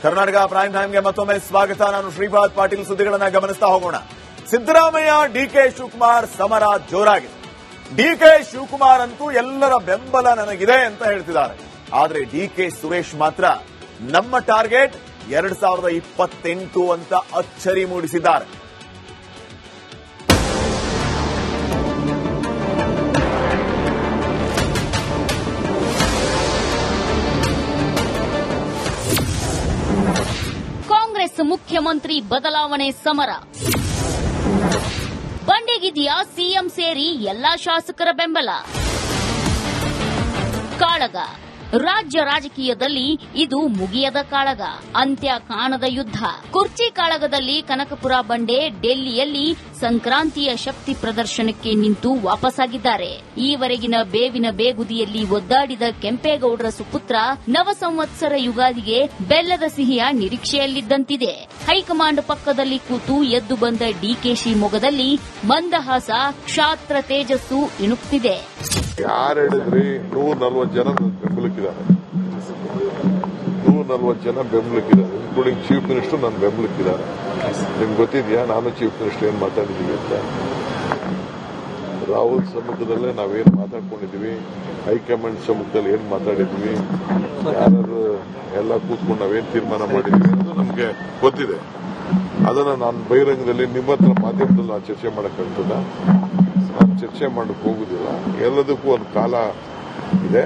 Karnataka prime ಟೈಮ್ಗೆ ಮತ್ತೊಮ್ಮೆ ಸ್ವಾಗತ. ನಾನು ಶ್ರೀಪಾದ್ ಪಾಟೀಲ್. ಸುದ್ದಿಗಳನ್ನ ಗಮನಿಸ್ತಾ ಹೋಗೋಣ. ಸಿದ್ದರಾಮಯ್ಯ ಡಿಕೆ ಶಿವಕುಮಾರ್ ಸಮರ ಜೋರಾಗಿದೆ. ಡಿಕೆ ಶಿವಕುಮಾರ್ ಅಂತೂ ಎಲ್ಲರ ಬೆಂಬಲ ನನಗಿದೆ ಅಂತ ಹೇಳ್ತಿದ್ದಾರೆ. ಆದ್ರೆ ಡಿಕೆ ಸುರೇಶ್ ಮಾತ್ರ ನಮ್ಮ ಟಾರ್ಗೆಟ್ 2028 ಅಂತ ಅಚ್ಚರಿ ಮೂಡಿಸಿದ್ದಾರೆ. ಕಾಂಗ್ರೆಸ್ ಮುಖ್ಯಮಂತ್ರಿ ಬದಲಾವಣೆ ಸಮರ. ಬಂಡೆಗಿದೆಯಾ ಸಿಎಂ ಸೇರಿ ಎಲ್ಲಾ ಶಾಸಕರ ಬೆಂಬಲ. ಕಾಳಗ. ರಾಜ್ಯ ರಾಜಕೀಯದಲ್ಲಿ ಇದು ಮುಗಿಯದ ಕಾಳಗ, ಅಂತ್ಯ ಕಾಣದ ಯುದ್ಧ. ಕುರ್ಚಿ ಕಾಳಗದಲ್ಲಿ ಕನಕಪುರ ಬಂಡೆ ಡೆಲ್ಲಿಯಲ್ಲಿ ಸಂಕ್ರಾಂತಿಯ ಶಕ್ತಿ ಪ್ರದರ್ಶನಕ್ಕೆ ನಿಂತು ವಾಪಸ್ಸಾಗಿದ್ದಾರೆ. ಈವರೆಗಿನ ಬೇವಿನ ಬೇಗುದಿಯಲ್ಲಿ ಒದ್ದಾಡಿದ ಕೆಂಪೇಗೌಡರ ಸುಪುತ್ರ ನವ ಸಂವತ್ಸರ ಯುಗಾದಿಗೆ ಬೆಲ್ಲದ ಸಿಹಿಯ ನಿರೀಕ್ಷೆಯಲ್ಲಿದ್ದಂತಿದೆ. ಹೈಕಮಾಂಡ್ ಪಕ್ಕದಲ್ಲಿ ಕೂತು ಎದ್ದು ಬಂದ ಡಿಕೆಶಿ ಮೊಗದಲ್ಲಿ ಮಂದಹಾಸ, ಕ್ಷಾತ್ರ ತೇಜಸ್ಸು ಇಣುಕ್ತಿದೆ. ಯಾರು ಹೇಳಿದ್ರಿ 140 ಜನ ಬೆಂಬಲಕ್ಕಿದ್ದಾರೆ, 140 ಜನ ಬೆಂಬಲಕ್ಕಿದ್ದಾರೆ, ಇನ್ಕ್ಲೂಡಿಂಗ್ ಚೀಫ್ ಮಿನಿಸ್ಟರ್ ನನ್ನ ಬೆಂಬಲಕ್ಕಿದ್ದಾರೆ. ನಿಮ್ಗೆ ಗೊತ್ತಿದ್ಯಾ ನಾನು ಚೀಫ್ ಮಿನಿಸ್ಟರ್ ಏನ್ ಮಾತಾಡಿದೀವಿ ಅಂತ? ರಾಹುಲ್ ಸಮ್ಮುಖದಲ್ಲೇ ನಾವೇನ್ ಮಾತಾಡ್ಕೊಂಡಿದೀವಿ, ಹೈಕಮಾಂಡ್ ಸಮ್ಮುಖದಲ್ಲಿ ಏನ್ ಮಾತಾಡಿದ್ವಿ, ಯಾರು ಎಲ್ಲ ಕೂತ್ಕೊಂಡು ನಾವೇನ್ ತೀರ್ಮಾನ ಮಾಡಿದೀವಿ ಅನ್ನೋದು ನಮ್ಗೆ ಗೊತ್ತಿದೆ. ಅದನ್ನ ನಾನು ಬಹಿರಂಗದಲ್ಲಿ ನಿಮ್ಮ ಹತ್ರ ಮಾಧ್ಯಮದಲ್ಲಿ ನಾನು ಚರ್ಚೆ ಮಾಡಕ್ಕಾಗ್ತದ? ನಾನು ಚರ್ಚೆ ಮಾಡಕ್ ಹೋಗುದಿಲ್ಲ. ಎಲ್ಲದಕ್ಕೂ ಒಂದು ಕಾಲ ಇದೆ,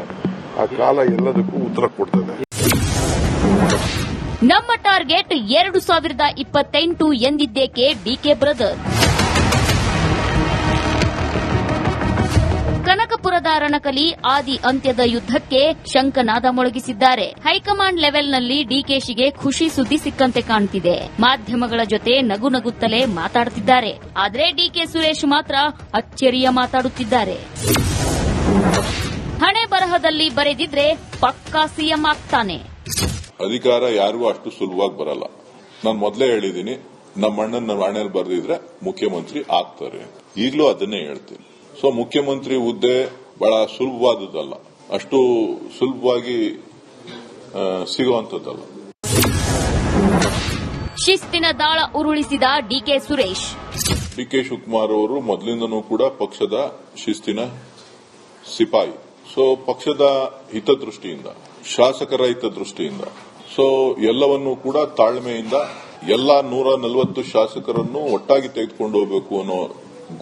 ಆ ಕಾಲ ಎಲ್ಲದಕ್ಕೂ ಉತ್ತರ ಕೊಡ್ತದೆ. ನಮ್ಮ ಟಾರ್ಗೆಟ್ 2028 ಎಂದಿದ್ದೇಕೆ ಡಿಕೆ ಬ್ರದರ್? ಕನಕಪುರದ ರಣಕಲಿ ಆದಿ ಅಂತ್ಯದ ಯುದ್ದಕ್ಕೆ ಶಂಕನಾದ ಮೊಳಗಿಸಿದ್ದಾರೆ. ಹೈಕಮಾಂಡ್ ಲೆವೆಲ್ನಲ್ಲಿ ಡಿಕೆಶಿಗೆ ಖುಷಿ ಸುದ್ದಿ ಸಿಕ್ಕಂತೆ ಕಾಣುತ್ತಿದೆ. ಮಾಧ್ಯಮಗಳ ಜೊತೆ ನಗು ನಗುತ್ತಲೇ ಮಾತಾಡುತ್ತಿದ್ದಾರೆ. ಆದರೆ ಡಿಕೆ ಸುರೇಶ್ ಮಾತ್ರ ಅಚ್ಚರಿಯ ಮಾತಾಡುತ್ತಿದ್ದಾರೆ. ಹಣೆ ಬರಹದಲ್ಲಿ ಬರೆದಿದ್ರೆ ಪಕ್ಕಾ ಸಿಎಂ ಆಗ್ತಾನೆ. ಅಧಿಕಾರ ಯಾರಿಗೂ ಅಷ್ಟು ಸುಲಭವಾಗಿ ಬರಲ್ಲ. ನಾನು ಮೊದಲೇ ಹೇಳಿದ್ದೀನಿ, ನಮ್ಮ ಅಣ್ಣನ ಹಣೆಯಲ್ಲಿ ಬರೆದಿದ್ರೆ ಮುಖ್ಯಮಂತ್ರಿ ಆಗ್ತಾರೆ. ಈಗಲೂ ಅದನ್ನೇ ಹೇಳ್ತೀನಿ. ಸೊ ಮುಖ್ಯಮಂತ್ರಿ ಹುದ್ದೆ ಬಹಳ ಸುಲಭವಾದದ್ದಲ್ಲ, ಅಷ್ಟು ಸುಲಭವಾಗಿ ಸಿಗುವಂತದ್ದಲ್ಲ. ಶಿಸ್ತಿನ ದಾಳ ಉರುಳಿಸಿದ ಡಿಕೆ ಸುರೇಶ್. ಡಿಕೆ ಶಿವಕುಮಾರ್ ಅವರು ಮೊದಲಿಂದನೂ ಕೂಡ ಪಕ್ಷದ ಶಿಸ್ತಿನ ಸಿಪಾಯಿ. ಸೊ ಪಕ್ಷದ ಹಿತದೃಷ್ಟಿಯಿಂದ, ಶಾಸಕರ ಹಿತದೃಷ್ಟಿಯಿಂದ, ಸೊ ಎಲ್ಲವನ್ನೂ ಕೂಡ ತಾಳ್ಮೆಯಿಂದ ಎಲ್ಲಾ 140 ಶಾಸಕರನ್ನು ಒಟ್ಟಾಗಿ ತೆಗೆದುಕೊಂಡು ಹೋಗಬೇಕು ಅನ್ನೋ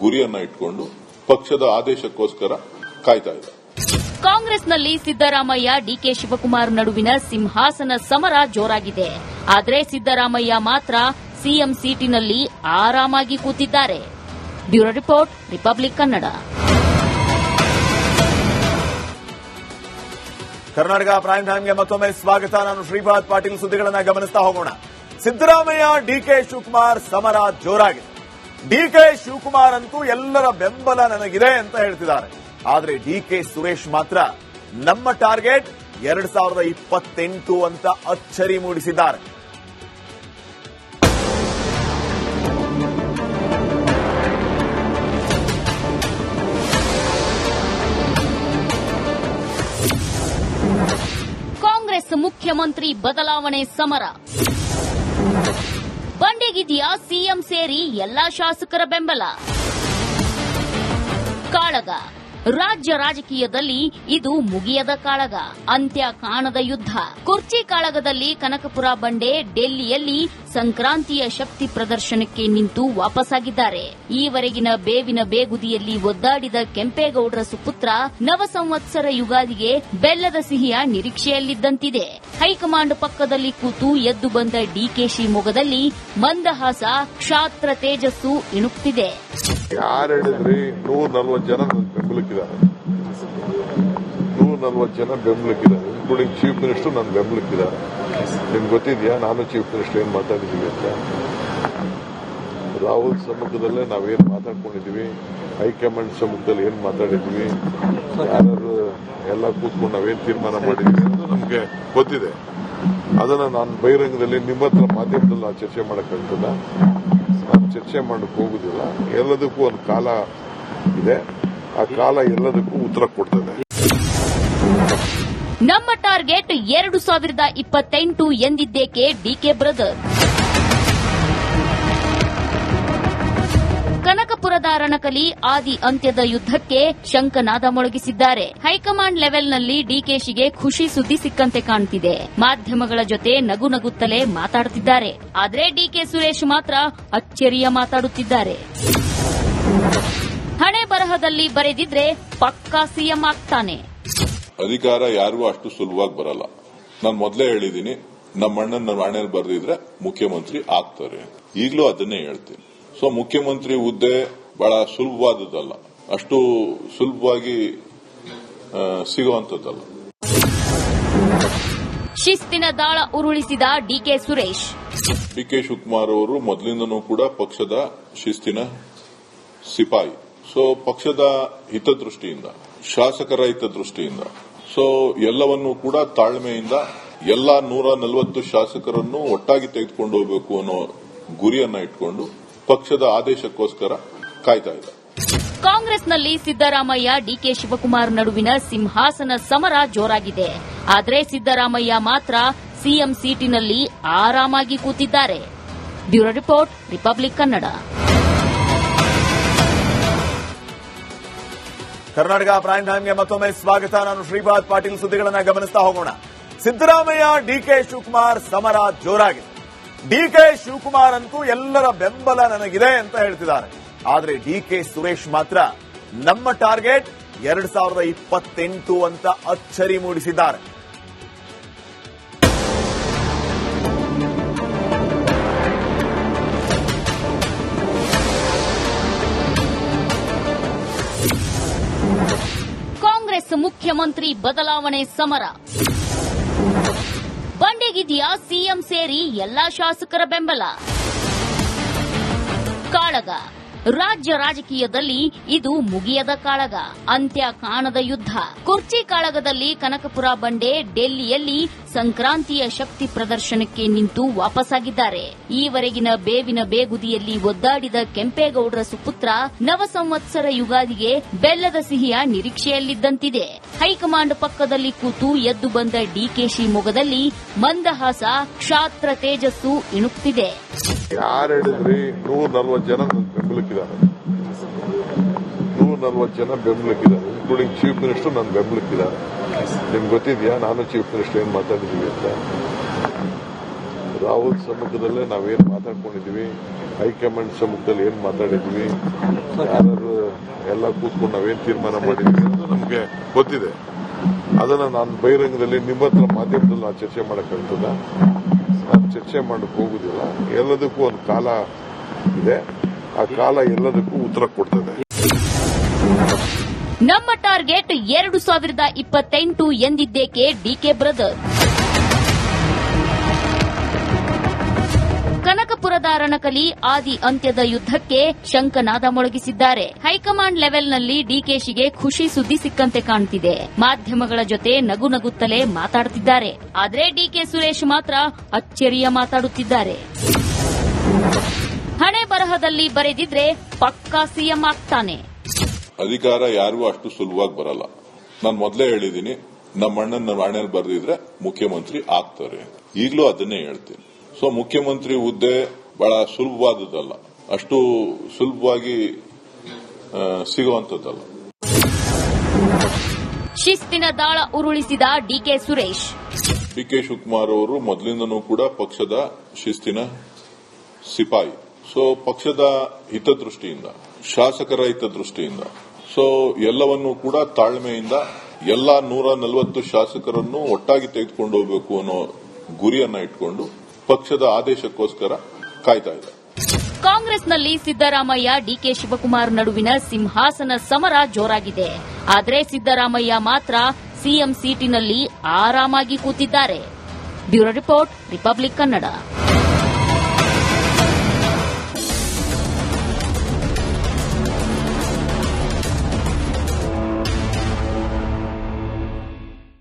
ಗುರಿಯನ್ನ ಇಟ್ಕೊಂಡು ಪಕ್ಷದ ಆದೇಶಕ್ಕೋಸ್ಕರ ಕಾಯ್ತಾ ಇದೆ. ಕಾಂಗ್ರೆಸ್ನಲ್ಲಿ ಸಿದ್ದರಾಮಯ್ಯ ಡಿಕೆ ಶಿವಕುಮಾರ್ ನಡುವಿನ ಸಿಂಹಾಸನ ಸಮರ ಜೋರಾಗಿದೆ. ಆದರೆ ಸಿದ್ದರಾಮಯ್ಯ ಮಾತ್ರ ಸಿಎಂ ಸೀಟಿನಲ್ಲಿ ಆರಾಮಾಗಿ ಕೂತಿದ್ದಾರೆ. Bureau report, republic Kannada. Karnataka prime ಟೈಮ್ಗೆ ಮತ್ತೊಮ್ಮೆ ಸ್ವಾಗತ. ನಾನು ಶ್ರೀಪಾದ್ ಪಾಟೀಲ್. ಸುದ್ದಿಗಳನ್ನ ಗಮನಿಸ್ತಾ ಹೋಗೋಣ. ಸಿದ್ದರಾಮಯ್ಯ ಡಿಕೆ ಶಿವಕುಮಾರ್ ಸಮರ ಜೋರಾಗಿದೆ. ಡಿಕೆ ಶಿವಕುಮಾರ್ ಅಂತೂ ಎಲ್ಲರ ಬೆಂಬಲ ನನಗಿದೆ ಅಂತ ಹೇಳ್ತಿದ್ದಾರೆ. ಆದ್ರೆ ಡಿಕೆ ಸುರೇಶ್ ಮಾತ್ರ ನಮ್ಮ ಟಾರ್ಗೆಟ್ 2028 ಅಂತ ಅಚ್ಚರಿ ಮೂಡಿಸಿದ್ದಾರೆ. ಕಾಂಗ್ರೆಸ್ ಮುಖ್ಯಮಂತ್ರಿ ಬದಲಾವಣೆ ಸಮರ. ಬಂಡೆಗಿದೆಯಾ ಸಿಎಂ ಸೇರಿ ಎಲ್ಲಾ ಶಾಸಕರ ಬೆಂಬಲ. ಕಾಳಗ. ರಾಜ್ಯ ರಾಜಕೀಯದಲ್ಲಿ ಇದು ಮುಗಿಯದ ಕಾಳಗ, ಅಂತ್ಯ ಕಾಣದ ಯುದ್ಧ. ಕುರ್ಚಿ ಕಾಳಗದಲ್ಲಿ ಕನಕಪುರ ಬಂಡೆ ಡೆಲ್ಲಿಯಲ್ಲಿ ಸಂಕ್ರಾಂತಿಯ ಶಕ್ತಿ ಪ್ರದರ್ಶನಕ್ಕೆ ನಿಂತು ವಾಪಸ್ಸಾಗಿದ್ದಾರೆ. ಈವರೆಗಿನ ಬೇವಿನ ಬೇಗುದಿಯಲ್ಲಿ ಒದ್ದಾಡಿದ ಕೆಂಪೇಗೌಡರ ಸುಪುತ್ರ ನವ ಸಂವತ್ಸರ ಯುಗಾದಿಗೆ ಬೆಲ್ಲದ ಸಿಹಿಯ ನಿರೀಕ್ಷೆಯಲ್ಲಿದ್ದಂತಿದೆ. ಹೈಕಮಾಂಡ್ ಪಕ್ಕದಲ್ಲಿ ಕೂತು ಎದ್ದು ಬಂದ ಡಿಕೆಶಿ ಮೊಗದಲ್ಲಿ ಮಂದಹಾಸ, ಕ್ಷಾತ್ರ ತೇಜಸ್ಸು ಇಣುಕ್ತಿದೆ. ಯಾರು ಹೇಳಿದ್ರಿ 140 ಜನ ಬೆಂಬಲಕ್ಕಿದ್ದಾರೆ, 140 ಜನ ಬೆಂಬಲಕ್ಕಿದ್ದಾರೆ, ಇನ್ಕ್ಲೂಡಿಂಗ್ ಚೀಫ್ ಮಿನಿಸ್ಟರ್ ನನ್ನ ಬೆಂಬಲಕ್ಕಿದ್ದಾರೆ. ನಿಮ್ಗೆ ಗೊತ್ತಿದ್ಯಾ ನಾನು ಚೀಫ್ ಮಿನಿಸ್ಟರ್ ಏನ್ ಮಾತಾಡಿದೀವಿ ಅಂತ? ರಾಹುಲ್ ಸಮ್ಮುಖದಲ್ಲೇ ನಾವೇನ್ ಮಾತಾಡ್ಕೊಂಡಿದೀವಿ, ಹೈಕಮಾಂಡ್ ಸಮ್ಮುಖದಲ್ಲಿ ಏನ್ ಮಾತಾಡಿದ್ವಿ, ಯಾರು ಎಲ್ಲ ಕೂತ್ಕೊಂಡು ನಾವೇನ್ ತೀರ್ಮಾನ ಮಾಡಿದೀವಿ ಅನ್ನೋದು ನಮ್ಗೆ ಗೊತ್ತಿದೆ. ಅದನ್ನ ನಾನು ಬಹಿರಂಗದಲ್ಲಿ ನಿಮ್ಮ ಹತ್ರ ಮಾಧ್ಯಮದಲ್ಲಿ ನಾನು ಚರ್ಚೆ ಮಾಡಕ್ಕಾಗ್ತದ? ನಾನು ಚರ್ಚೆ ಮಾಡಕ್ ಹೋಗುದಿಲ್ಲ. ಎಲ್ಲದಕ್ಕೂ ಒಂದು ಕಾಲ ಇದೆ, ಆ ಕಾಲ ಎಲ್ಲದಕ್ಕೂ ಉತ್ತರ ಕೊಡ್ತದೆ. ನಮ್ಮ ಟಾರ್ಗೆಟ್ 2028 ಎಂದಿದ್ದೇಕೆ ಡಿಕೆ ಬ್ರದರ್. ಕನಕಪುರದ ರಣಕಲಿ ಆದಿ ಅಂತ್ಯದ ಯುದ್ದಕ್ಕೆ ಶಂಖನಾದ ಮೊಳಗಿಸಿದ್ದಾರೆ. ಹೈಕಮಾಂಡ್ ಲೆವೆಲ್ನಲ್ಲಿ ಡಿಕೆಶಿಗೆ ಖುಷಿ ಸುದ್ದಿ ಸಿಕ್ಕಂತೆ ಕಾಣ್ತಿದೆ. ಮಾಧ್ಯಮಗಳ ಜೊತೆ ನಗು ನಗುತ್ತಲೇ ಮಾತಾಡುತ್ತಿದ್ದಾರೆ. ಆದರೆ ಡಿಕೆ ಸುರೇಶ್ ಮಾತ್ರ ಅಚ್ಚರಿಯ ಮಾತಾಡುತ್ತಿದ್ದಾರೆ. ಹಣೆ ಬರಹದಲ್ಲಿ ಬರೆದಿದ್ರೆ ಪಕ್ಕಾ ಸಿಎಂ ಆಗ್ತಾನೆ. ಅಧಿಕಾರ ಯಾರಿಗೂ ಅಷ್ಟು ಸುಲಭವಾಗಿ ಬರಲ್ಲ. ನಾನು ಮೊದಲೇ ಹೇಳಿದ್ದೀನಿ, ನಮ್ಮ ಅಣ್ಣನ ಹಣೆಯಲ್ಲಿ ಬರೆದಿದ್ರೆ ಮುಖ್ಯಮಂತ್ರಿ ಆಗ್ತಾರೆ. ಈಗಲೂ ಅದನ್ನೇ ಹೇಳ್ತೀನಿ. ಸೊ ಮುಖ್ಯಮಂತ್ರಿ ಹುದ್ದೆ ಬಹಳ ಸುಲಭವಾದದ್ದಲ್ಲ, ಅಷ್ಟು ಸುಲಭವಾಗಿ ಸಿಗುವಂತದ್ದಲ್ಲ. ಶಿಸ್ತಿನ ದಾಳ ಉರುಳಿಸಿದ ಡಿಕೆ ಸುರೇಶ್. ಡಿಕೆ ಶಿವಕುಮಾರ್ ಅವರು ಮೊದಲಿಂದನೂ ಕೂಡ ಪಕ್ಷದ ಶಿಸ್ತಿನ ಸಿಪಾಯಿ. ಸೊ ಪಕ್ಷದ ಹಿತದೃಷ್ಟಿಯಿಂದ, ಶಾಸಕರ ಹಿತದೃಷ್ಟಿಯಿಂದ, ಸೊ ಎಲ್ಲವನ್ನೂ ಕೂಡ ತಾಳ್ಮೆಯಿಂದ ಎಲ್ಲಾ 140 ಶಾಸಕರನ್ನು ಒಟ್ಟಾಗಿ ತೆಗೆದುಕೊಂಡು ಹೋಗಬೇಕು ಅನ್ನೋ ಗುರಿಯನ್ನ ಇಟ್ಕೊಂಡು ಪಕ್ಷದ ಆದೇಶಕ್ಕೋಸ್ಕರ ಕಾಯ್ತಾ ಇದೆ. ಕಾಂಗ್ರೆಸ್ನಲ್ಲಿ ಸಿದ್ದರಾಮಯ್ಯ ಡಿಕೆ ಶಿವಕುಮಾರ್ ನಡುವಿನ ಸಿಂಹಾಸನ ಸಮರ ಜೋರಾಗಿದೆ. ಆದರೆ ಸಿದ್ದರಾಮಯ್ಯ ಮಾತ್ರ ಸಿಎಂ ಸೀಟಿನಲ್ಲಿ ಆರಾಮಾಗಿ ಕೂತಿದ್ದಾರೆ. Bureau report, republic Kannada. Karnataka prime ಟೈಮ್ಗೆ ಮತ್ತೊಮ್ಮೆ ಸ್ವಾಗತ. ನಾನು ಶ್ರೀಪಾದ್ ಪಾಟೀಲ್. ಸುದ್ದಿಗಳನ್ನ ಗಮನಿಸ್ತಾ ಹೋಗೋಣ. ಸಿದ್ದರಾಮಯ್ಯ ಡಿಕೆ ಶಿವಕುಮಾರ್ ಸಮರ ಜೋರಾಗಿದೆ. ಡಿಕೆ ಶಿವಕುಮಾರ್ ಅಂತೂ ಎಲ್ಲರ ಬೆಂಬಲ ನನಗಿದೆ ಅಂತ ಹೇಳ್ತಿದ್ದಾರೆ. ಆದರೆ ಡಿಕೆ ಸುರೇಶ್ ಮಾತ್ರ ನಮ್ಮ ಟಾರ್ಗೆಟ್ 2028 ಅಂತ ಅಚ್ಚರಿ ಮೂಡಿಸಿದ್ದಾರೆ. ಕಾಂಗ್ರೆಸ್ ಮುಖ್ಯಮಂತ್ರಿ ಬದಲಾವಣೆ ಸಮರ. ಬಂಡೆಗಿದೆಯಾ ಸಿಎಂ ಸೇರಿ ಎಲ್ಲಾ ಶಾಸಕರ ಬೆಂಬಲ. ಕಾಳಗ. ರಾಜ್ಯ ರಾಜಕೀಯದಲ್ಲಿ ಇದು ಮುಗಿಯದ ಕಾಳಗ, ಅಂತ್ಯ ಕಾಣದ ಯುದ್ಧ. ಕುರ್ಚಿ ಕಾಳಗದಲ್ಲಿ ಕನಕಪುರ ಬಂಡೆ ಡೆಲ್ಲಿಯಲ್ಲಿ ಸಂಕ್ರಾಂತಿಯ ಶಕ್ತಿ ಪ್ರದರ್ಶನಕ್ಕೆ ನಿಂತು ವಾಪಸ್ಸಾಗಿದ್ದಾರೆ. ಈವರೆಗಿನ ಬೇವಿನ ಬೇಗುದಿಯಲ್ಲಿ ಒದ್ದಾಡಿದ ಕೆಂಪೇಗೌಡರ ಸುಪುತ್ರ ನವ ಸಂವತ್ಸರ ಯುಗಾದಿಗೆ ಬೆಲ್ಲದ ಸಿಹಿಯ ನಿರೀಕ್ಷೆಯಲ್ಲಿದ್ದಂತಿದೆ. ಹೈಕಮಾಂಡ್ ಪಕ್ಕದಲ್ಲಿ ಕೂತು ಎದ್ದು ಬಂದ ಡಿಕೆಶಿ ಮೊಗದಲ್ಲಿ ಮಂದಹಾಸ, ಕ್ಷಾತ್ರ ತೇಜಸ್ಸು ಇಣುಕ್ತಿದೆ. ಯಾರು ಹೇಳಿದ್ರಿ 140 ಜನ ಬೆಂಬಲಕ್ಕಿದ್ದಾರೆ, 140 ಜನ ಬೆಂಬಲಕ್ಕಿದ್ದಾರೆ, ಇನ್ಕ್ಲೂಡಿಂಗ್ ಚೀಫ್ ಮಿನಿಸ್ಟರ್ ನನ್ನ ಬೆಂಬಲಕ್ಕಿದ್ದಾರೆ. ನಿಮ್ಗೆ ಗೊತ್ತಿದ್ಯಾ ನಾನು ಚೀಫ್ ಮಿನಿಸ್ಟರ್ ಏನ್ ಮಾತಾಡಿದೀವಿ ಅಂತ? ರಾಹುಲ್ ಸಮ್ಮುಖದಲ್ಲೇ ನಾವೇನ್ ಮಾತಾಡ್ಕೊಂಡಿದೀವಿ, ಹೈಕಮಾಂಡ್ ಸಮ್ಮುಖದಲ್ಲಿ ಏನ್ ಮಾತಾಡಿದ್ವಿ, ಯಾರು ಎಲ್ಲ ಕೂತ್ಕೊಂಡು ನಾವೇನ್ ತೀರ್ಮಾನ ಮಾಡಿದ್ವಿ ಅಂತ ನಮ್ಗೆ ಗೊತ್ತಿದೆ. ಅದನ್ನ ನಾನು ಬಹಿರಂಗದಲ್ಲಿ ನಿಮ್ಮ ಹತ್ರ ಮಾಧ್ಯಮದಲ್ಲಿ ನಾನು ಚರ್ಚೆ ಮಾಡಕ್ಕಾಗ್ತದ? ನಾನು ಚರ್ಚೆ ಮಾಡಕ್ ಹೋಗುದಿಲ್ಲ. ಎಲ್ಲದಕ್ಕೂ ಒಂದು ಕಾಲ ಇದೆ, ಆ ಕಾಲ ಎಲ್ಲದಕ್ಕೂ ಉತ್ತರ ಕೊಡ್ತದೆ. ನಮ್ಮ ಟಾರ್ಗೆಟ್ 2028 ಎಂದಿದ್ದೇಕೆ ಡಿಕೆ ಬ್ರದರ್. ಕನಕಪುರದ ರಣಕಲಿ ಆದಿ ಅಂತ್ಯದ ಯುದ್ದಕ್ಕೆ ಶಂಖನಾದ ಮೊಳಗಿಸಿದ್ದಾರೆ. ಹೈಕಮಾಂಡ್ ಲೆವೆಲ್ನಲ್ಲಿ ಡಿಕೆಶಿಗೆ ಖುಷಿ ಸುದ್ದಿ ಸಿಕ್ಕಂತೆ ಕಾಣ್ತಿದೆ. ಮಾಧ್ಯಮಗಳ ಜೊತೆ ನಗು ನಗುತ್ತಲೇ ಮಾತಾಡುತ್ತಿದ್ದಾರೆ. ಆದರೆ ಡಿಕೆ ಸುರೇಶ್ ಮಾತ್ರ ಅಚ್ಚರಿಯ ಮಾತಾಡುತ್ತಿದ್ದಾರೆ. ಹಣೆ ಬರಹದಲ್ಲಿ ಬರೆದಿದ್ರೆ ಪಕ್ಕಾ ಸಿಎಂ ಆಗ್ತಾನೆ. ಅಧಿಕಾರ ಯಾರಿಗೂ ಅಷ್ಟು ಸುಲಭವಾಗಿ ಬರಲ್ಲ. ನಾನು ಮೊದಲೇ ಹೇಳಿದ್ದೀನಿ, ನಮ್ಮ ಅಣ್ಣನ ಹಣೆಯಲ್ಲಿ ಬರೆದಿದ್ರೆ ಮುಖ್ಯಮಂತ್ರಿ ಆಗ್ತಾರೆ. ಈಗಲೂ ಅದನ್ನೇ ಹೇಳ್ತೀನಿ. ಸೊ ಮುಖ್ಯಮಂತ್ರಿ ಹುದ್ದೆ ಬಹಳ ಸುಲಭವಾದದ್ದಲ್ಲ, ಅಷ್ಟು ಸುಲಭವಾಗಿ ಸಿಗುವಂತದ್ದಲ್ಲ. ಶಿಸ್ತಿನ ದಾಳ ಉರುಳಿಸಿದ ಡಿಕೆ ಸುರೇಶ್. ಡಿಕೆ ಶಿವಕುಮಾರ್ ಅವರು ಮೊದಲಿಂದನೂ ಕೂಡ ಪಕ್ಷದ ಶಿಸ್ತಿನ ಸಿಪಾಯಿ. ಸೊ ಪಕ್ಷದ ಹಿತದೃಷ್ಟಿಯಿಂದ, ಶಾಸಕರ ಹಿತದೃಷ್ಟಿಯಿಂದ, ಸೊ ಎಲ್ಲವನ್ನೂ ಕೂಡ ತಾಳ್ಮೆಯಿಂದ ಎಲ್ಲಾ 140 ಶಾಸಕರನ್ನು ಒಟ್ಟಾಗಿ ತೆಗೆದುಕೊಂಡು ಹೋಗಬೇಕು ಅನ್ನೋ ಗುರಿಯನ್ನ ಇಟ್ಕೊಂಡು ಪಕ್ಷದ ಆದೇಶಕ್ಕೋಸ್ಕರ ಕಾಯ್ತಾ ಇದೆ. ಕಾಂಗ್ರೆಸ್ನಲ್ಲಿ ಸಿದ್ದರಾಮಯ್ಯ ಡಿಕೆ ಶಿವಕುಮಾರ್ ನಡುವಿನ ಸಿಂಹಾಸನ ಸಮರ ಜೋರಾಗಿದೆ. ಆದರೆ ಸಿದ್ದರಾಮಯ್ಯ ಮಾತ್ರ ಸಿಎಂ ಸೀಟಿನಲ್ಲಿ ಆರಾಮಾಗಿ ಕೂತಿದ್ದಾರೆ. Bureau report, republic Kannada.